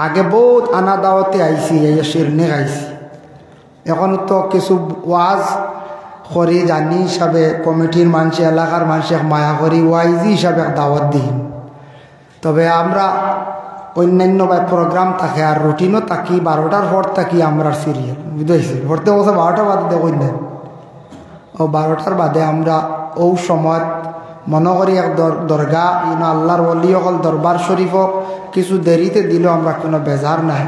আগে বহুত আনা দাওয়াতে আইছি, এই শিরনে খাইছি। এখন তো কিছু ওয়াজ করি জানি হিসাবে কমিটির মানুষ, এলাকার মানুষ মায়া করি ওয়াইজি হিসাবে দাওয়াত দিন। তবে আমরা অন্যান্য প্রোগ্রাম থাকে আর রুটিনও থাকি, 12টার পর থাকি আমরা সিরিয়াল বুঝেছি। ভরতে বছর 12টা বাদে দেখুন না, ও 12টার বাদে আমরা ও সময় মনে করি এক দরগা ইনো আল্লাহর ওলি অকল দরবার শরীফও কিছু দেরিতে দিলেও আমরা কোনো বেজার নাই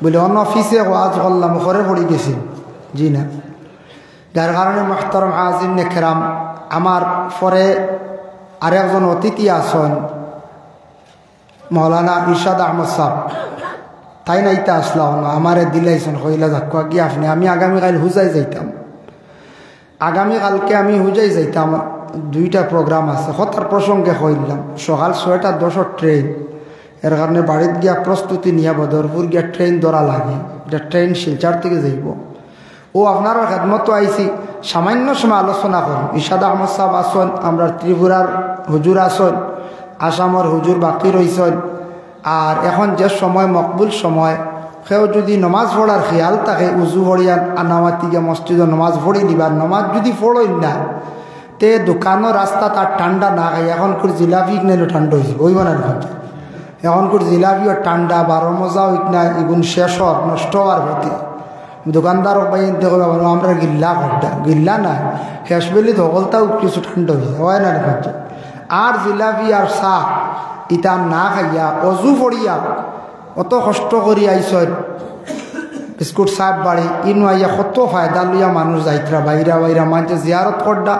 বলে অন্য অফিসে ওয়াজ করলাম ঘরে পড়ে গেছি। জি না, যার কারণে মুহতারাম হাজির নেকেরাম, আমার পরে আরেকজন অতিথি আসন মৌলানা ইরশাদ আহমদ সাহেব, তাই নাইতে আসলাম না, আমারে দিলাইছেন কইলা যাক গিয়ে আপনি। আমি আগামীকাল হুজাই যাইতাম, আগামীকালকে আমি হুজাই যাইতাম, 2টা প্রোগ্রাম আছে। হতার প্রসঙ্গে কইলাম সকাল 6টা 10 ট্রেন, এর কারণে বাড়িতে গিয়া প্রস্তুতি নিয়ে বদরপুর গিয়া ট্রেন ধরা লাগে। এটা ট্রেন শিলচর থেকে যাইব। ও আপনার খেদমত আইসি, সামান্য সময় আলোচনা করুন। ইরশাদ আহমদ সাহেব আসন, আমরা ত্রিপুরার হুজুর আসন, আসামর হুজুর বাকি রয়েছেন। আর এখন যে সময় মকবুল সময়, সেও যদি নমাজ পড়ার খেয়াল থাকে উজু পড়িয়া আনামাতি গিয়া মসজিদে নমাজ পড়ি নিবার, নমাজ যদি পড়ই না তে দোকানও রাস্তা তার ঠান্ডা না খাই। এখন করে জিলাপি কিনে ঠান্ডা হয়েছে ওই বানার ভাবছে, এখন করে জিলাপিও ঠান্ডা, 12 মজাও না এগুন শেষ হওয়ার নষ্ট হওয়ার হতে দোকানদারও বাইন দেখো আমরা গিল্লা ঘরটা গিল্লা না শেষ বেলি ধকলটাও কিছু ঠান্ডা হয়েছে হয় না ভাবছে। আর জিলাপি আর চাহ ইটা না খাইয়া অজু পড়িয়া অত কষ্ট করি আইস বিস্কুট সাহেব বাড়ি ইনু আইয়া কত ফায়দা লইয়া মানুষ যাইতরা বাইরা বাইরা মানছে জিয়ারত করডা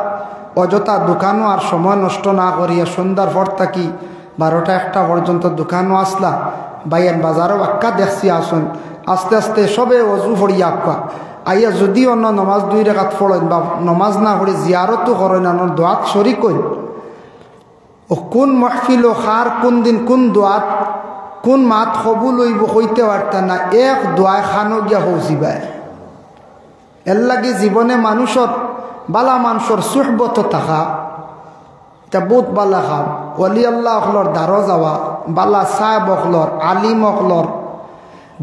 অযথা দোকানও আর সময় নষ্ট না করিয়া সন্ধ্যার পর থাকি 12টা 1টা পর্যন্ত দোকানও আসলা। বাইয়ান বাজারও আক্কা দেখছি আসুন, আস্তে আস্তে সবে অজু পড়িয়া আক্কা আইয়া যদি অন্য নমাজ 2 রাকাত পড়েন বা নমাজ না পড়ে জিয়ারতও করেন, আনোর দোয়াত শরিক হইন। ও কোন মাহফিল ও খার কোন দিন কোন দোয়াত কোন মাত কবুল হইব হইতে পারতা না, এক দোয়ায় খানো গিয়া পৌঁছিবায়। এর লাগে জীবনে মানুষের বালা মানুষের সুহবত থাকা এটা বহুত বালা খাম। ওলি আল্লাহ অকলর দ্বারো যাওয়া, বালা সাহেব অকলর, আলিম অকলর,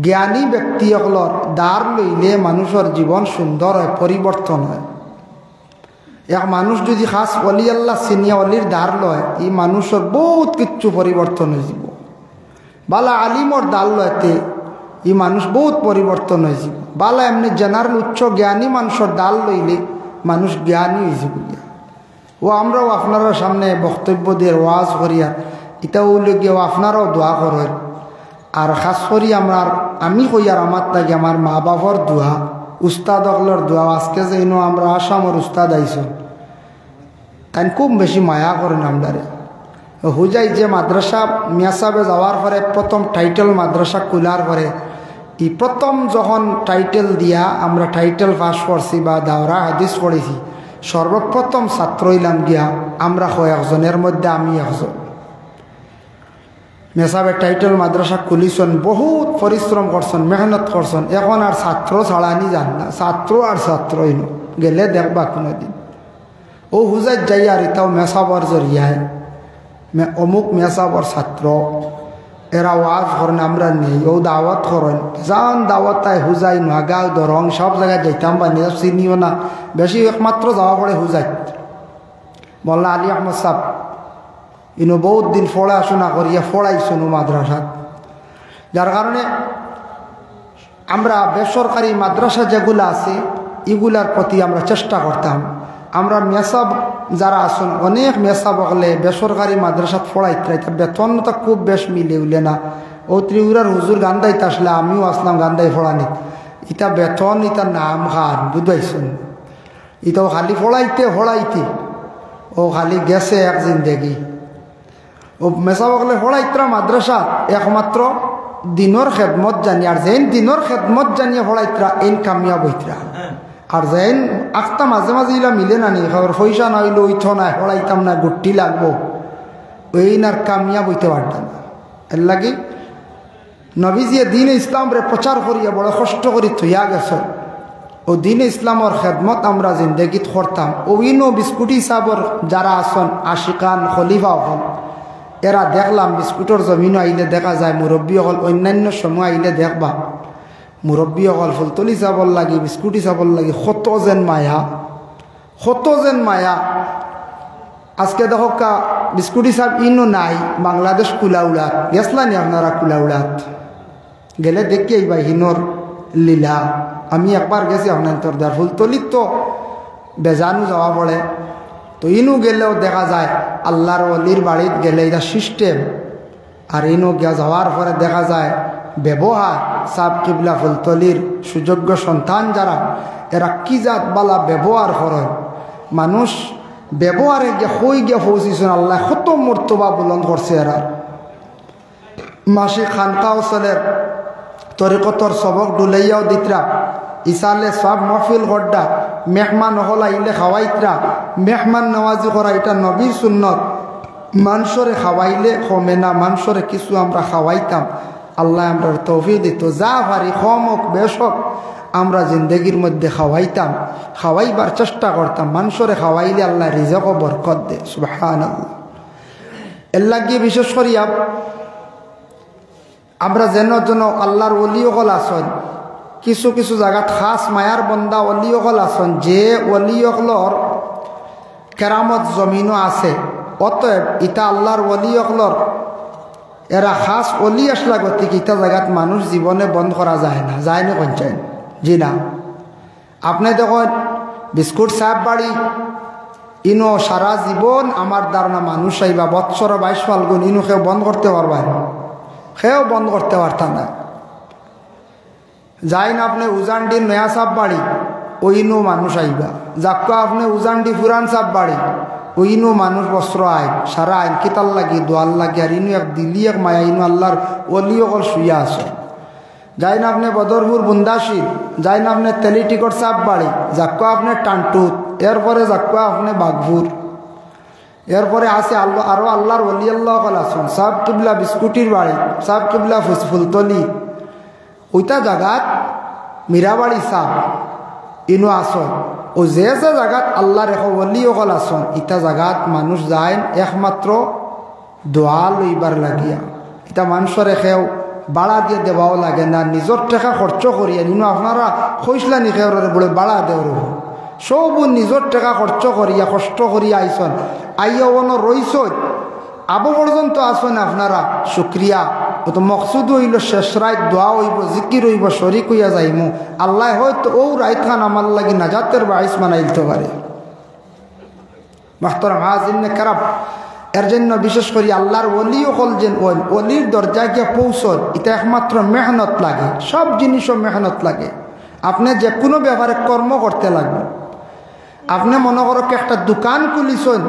জ্ঞানী ব্যক্তি অকলর দ্বার লইলে মানুষের জীবন সুন্দর হয়, পরিবর্তন হয়। এক মানুষ যদি খাস অলি আল্লাহ চিনিয়া অলির দ্বার লয়, এই মানুষের বহুত কিচ্ছু পরিবর্তন হয়ে যাব। বালা আলিমর দ্বার লয়তে এই মানুষ বহুত পরিবর্তন হয়ে যাব। বালা এমনি জেনারেল উচ্চ জ্ঞানী মানুষের দ্বার লইলে মানুষ জ্ঞানী হয়ে যাব। ও আমরাও আপনারা সামনে বক্তব্য দিয়ে ওয়াজ করিয়া এটাও গিয়েও আপনারাও দোয়া করেন। আর খাস করি আমি কই আর আমার লাগে আমার মা বাবার দোয়া, উস্তাদ অকলর দোয়া। আজকে যে আমরা আসামর উস্তাদ আইস তাই খুব বেশি মায়া করেন আমরারে। হুজাই যে মাদ্রাসা মিয়াসাবে যাওয়ার পরে প্রথম টাইটেল মাদ্রাসা খোলার পরে এই প্রথম যখন টাইটেল দিয়া আমরা টাইটেল পাস করছি বা দাওরা হাদিস পড়েছি, সর্বপ্রথম ছাত্র হইলাম গিয়া আমরা কয়েকজনের মধ্যে আমি একজন। মেসাবে টাইটেল মাদ্রাসা খুলিছেন, বহুত পরিশ্রম করছেন, মেহনত করছেন। এখন আর ছাত্র ছাড়ানি যান না, ছাত্র আর ছাত্রই ন গেলে দেখবা কোনোদিন। ও হুজাই যাই আর এটাও মেসাবর জরিয়ায় অমুক মেসাবর ছাত্র এরা ওয়াজ করেন, আমরা নেই ও দাওয়াত করেন, যান দাওয়াত তাই হুজাই নোয়াগাঁও দরং সব জায়গায় যাইতাম বা নিজের চিনিও না, বেশি একমাত্র যাওয়া পড়ে হুজাই। মোল্লা আলী আহমদ সাহেব ইনো বহুত দিন পড়াশোনা করিয়া পড়াইছেন মাদ্রাসাত। যার কারণে আমরা বেসরকারি মাদ্রাসা যেগুলো আছে এগুলার প্রতি আমরা চেষ্টা করতাম। আমরা মেসাব যারা আসুন অনেক মেসাব হলে বেসরকারি মাদ্রাসাত পড়াইতে বেতন তো খুব বেশ মিলে উলে না। ও ত্রিপুরার হুজুর গান্দাইতে আসলে আমিও আসলাম গান্দাই পড়ানি, ইটা বেতন ইটা নাম খান বুঝাইছেন। ইটাও খালি পড়াইতে ও খালি গেছে এক জিন্দেগি। ও মেসাব হলে পড়াইতরা মাদ্রাসা একমাত্র দিনের খেদমত জানি, আর যেন দিনের খেদমত জানিয়ে পড়াইতরা এন কামিয়া বইতরা। আর যেন আখতা মাঝে মাঝে ইলা মিলে না নি খবর পয়সা না হইলে ওইথ না পড়াইতাম না গুটি লাগবো ওই আর কামিয়া বইতে পারতাম না। এর লাগে নবীজিয়ে দিন ইসলামরে প্রচার করিয়া বড় কষ্ট করি থইয়া গেছে। ও দিন ইসলামর খেদমত আমরা জিন্দগিত করতাম। ওইনো বিস্কুটি সাবর যারা আসন আশিকান খলিফা হল এরা দেখলাম বিস্কুটের জমিনও আইলে দেখা যায় মুরব্বী হল অন্যান্য সময় আইলে দেখবা মুরব্বী হল ফুলতলি চাবল লাগি বিস্কুটি চাবল লাগি কত যেন মায়া আজকে দেখো বিস্কুটি সাপ ইনো নাই বাংলাদেশ কুলাউলাত গেছলানি আপনারা কুলাউলাত গেলে দেখি এইবা হিনোর লীলা আমি একবার গেছি আপনার দার ফুলতলিত তো বেজানু যাওয়া পড়ে তো ইনু গেলেও দেখা যায় আল্লাহর অলির বাড়িত গেলে এটা সিস্টেম আর ইনু গিয়া যাওয়ার পরে দেখা যায় ব্যবহার সাব কিবলা ফুলতলির সুযোগ্য সন্তান যারা এরা কি জাত বালা ব্যবহার করে মানুষ ব্যবহারে গিয়ে হই গিয়া পৌঁছিছেন আল্লাহ কত মর্তবা বুলন্দ করছে এরা মাসি খানকাউসলের তরিকতর সবক ডুলাইয়াও দিতরা ইসালে সব মহফিল গড্ডা মেহমান হল আইলে খাওয়াইতরা মেহমান নওয়াজি করা এটা নবীর সুন্নত মানুষরে খাওয়াইলে কমে না মানুষরে কিছু আমরা খাওয়াইতাম আল্লাহ আমরা তৌফিক দিত যা ভারি কম হোক বেশ হোক আমরা জিন্দগির মধ্যে খাওয়াইতাম খাওয়াইবার চেষ্টা করতাম মানুষরে খাওয়াইলে আল্লাহ রিজক বরকত দে সুবহানাল্লাহ এর লাগিয়ে বিশেষ করিয়া আমরা যেন আল্লাহর ওলিওগল আসন কিছু কিছু জায়গাত খাস মায়ার বন্দা ওলিওগল আসন যে ওলিওগলর কেরামত জমিনও আছে অতএব ইটা আল্লাহর ওলিওগলর এরা খাস অলি আসলা গতিক ইটা জায়গাত মানুষ জীবনে বন্ধ করা যায় না কঞ্চায়ন জি না আপনি দেখুন বিস্কুট সাহেব বাড়ি ইনো সারা জীবন আমার ধারণা মানুষ আইবা বৎসর 22 ফাল্গুন ইনো কেউ বন্ধ করতে পারবা সেও বন্ধ করতে পারতাম না যাই না আপনি উজানডির নয়া সাপ বাড়ি ওইনও মানুষ আইবা যাক আপনি উজানডি ফুরান সাপ বাড়ি ওইনও মানুষ বস্ত্র আইন সারা আইন কিতাল লাগি দোয়াল লাগি আর ইনু এক দিল্লি এক মায়া ইনু আল্লাহর অলি অকল শুইয়া আছে যাই না আপনি বদরপুর বুন্দাশির যাই না আপনি তেলিটিকট সাপ বাড়ি যাক আপনি টানটুত এরপরে যাক আপনি বাঘপুর এরপরে আছে আরো আল্লাহর ওলি আল্লাহ কল আসন সাব কিবলা বিস্কুটির বাড়ি সাব কিবলা ফুলতলি ওইটা জায়গাত মীরাবাড়ি সাপ ইনো আসন ও যে জায়গাত আল্লাহর এখন ওলি অকল আসন ইটা জায়গাত মানুষ যায় একমাত্র দোয়া লইবার লাগিয়া এটা মানুষের এখেও বাড়া দিয়ে দেওয়াও লাগে না নিজের টাকা খরচ করিয়া নিনো আপনারা খইসলা নিখেওরে বলে বাড়া দেওয়ার সব নিজের টাকা খরচ করিয়া কষ্ট করিয়া আইসন আইয়া অন রইস আবু পর্যন্ত আসেন আপনারা শুক্রিয়া ও তো মকসুদ হইল শেষ রাত দোয়া হইব জিকির হইব শরিক হইয়া যাইমু আল্লাহ হয়তো ও রাইত খান আমার লাগি নাজাতের বাইস মানাইতে পারে মাহতারাম হাজিরিনে কেরাম এর জন্য বিশেষ করে আল্লাহর ওলিও হল যেন ওলির দরজায় গিয়ে পৌঁছন এটা একমাত্র মেহনত লাগে সব জিনিসও মেহনত লাগে আপনি যে কোনো ব্যাপারে কর্ম করতে লাগবে আপনি মনে করো একটা দোকান খুলিছেন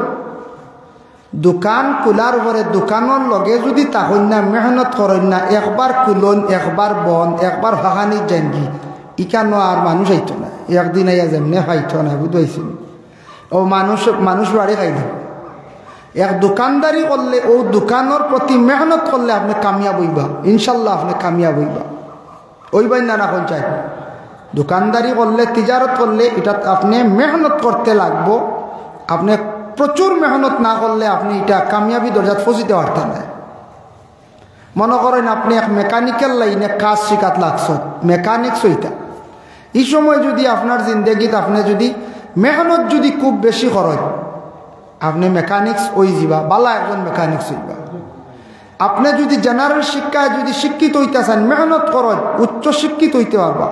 দোকান খোলার পরে দোকানের লগে যদি তখন না মেহনত করেন না একবার খুলন একবার বন একবার ভাগানি জেঙ্গি ইকানো আর মানুষ আইতো না একদিন আইয়া যেমনে খাইতো না বুঝাইছিল ও মানুষ বাড়ি খাইল এক দোকানদারি করলে ও দোকানের প্রতি মেহনত করলে আপনি কামিয়াব হইবা ইনশাল্লাহ আপনি কামিয়াব হইবা ওইবাই না না চাই দোকানদারি করলে তিজারত করলে এটা আপনি মেহনত করতে লাগবো আপনি প্রচুর মেহনত না করলে আপনি এটা কামিয়াবি দরজাত ফজিতে পারতেন না মনে করেন আপনি এক মেকানিক্যাল লাইনে কাজ শিখাত লাগছেন মেকানিক্স হইতা এই সময় যদি আপনার জিন্দগিত আপনি যদি মেহনত যদি খুব বেশি করেন আপনি মেকানিক্স ওই যাবা বালা একজন মেকানিক্স হইবা আপনি যদি জেনারেল শিক্ষায় যদি শিক্ষিত হইতে চান মেহনত করেন উচ্চ শিক্ষিত হইতে পারবা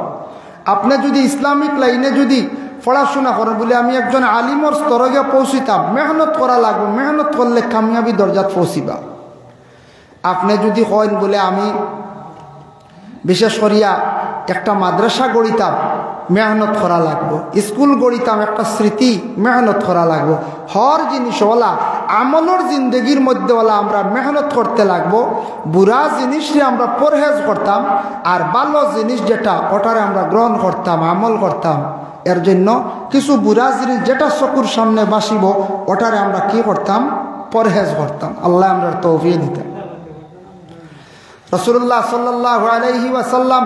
আপনি যদি ইসলামিক লাইনে যদি পড়াশোনা করেন বলে আমি একজন আলিমর স্তরে গিয়ে পৌঁছিতাম মেহনত করা লাগবে মেহনত করলে কামিয়াবি দরজাত পৌঁছিবা আপনি যদি কইন বলে আমি বিশেষ করিয়া একটা মাদ্রাসা গড়িতাম মেহনত করা লাগবো স্কুল গড়িতাম একটা স্মৃতি মেহনত করা লাগবো হর জিনিসওয়ালা আমলের জিন্দগির মধ্যেওয়ালা আমরা মেহনত করতে লাগবো বুড়া জিনিসে আমরা পরহেজ করতাম আর ভালো জিনিস যেটা ওটারে আমরা গ্রহণ করতাম আমল করতাম এর জন্য কিছু বুড়া জিনিস যেটা চকুর সামনে বাসিব ওটারে আমরা কি করতাম পরহেজ করতাম আল্লাহ আমরা তৌফিক দিতাম রাসূলুল্লাহ সাল্লাল্লাহু আলাইহি ওয়াসাল্লাম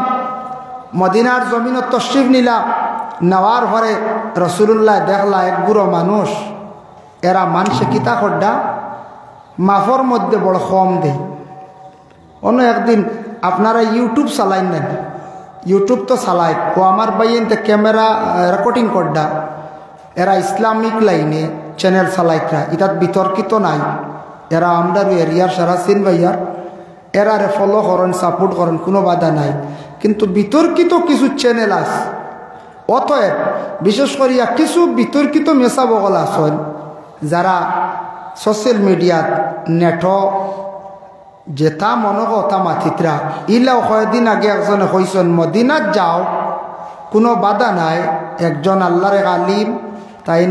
মদিনার জমিনত তশরিফ নিলা নেওয়ার পরে রাসূলুল্লাহ দেখলা এক বুড়ো মানুষ এরা মানুষে কিতা করডা মাফর মধ্যে বড় কম দেয়। অন্য একদিন আপনারা ইউটিউব চালাইন নেন, ইউটিউব তো চালাই ও আমার বাইনতে ক্যামেরা রেকর্ডিং করডা, এরা ইসলামিক লাইনে চ্যানেল চালাইতরা, ইতাত বিতর্কিত নাই, এরা আমরার এরিয়ার সারা সিন ভাইয়ার, এরারে ফলো করেন, সাপোর্ট করেন, কোনো বাধা নাই। কিন্তু বিতর্কিত কিছু চ্যানেল আছে, অতএব বিশেষ করিয়া কিছু বিতর্কিত মেসা বগল আসন যারা সোশ্যাল মিডিয়াত নেট যেটা মনগতা মাথিত্রা ইলাও কয়েকদিন আগে একজনে কইসন মদিনাত যাও কোনো বাধা নাই, একজন আল্লাহর আলিম তাই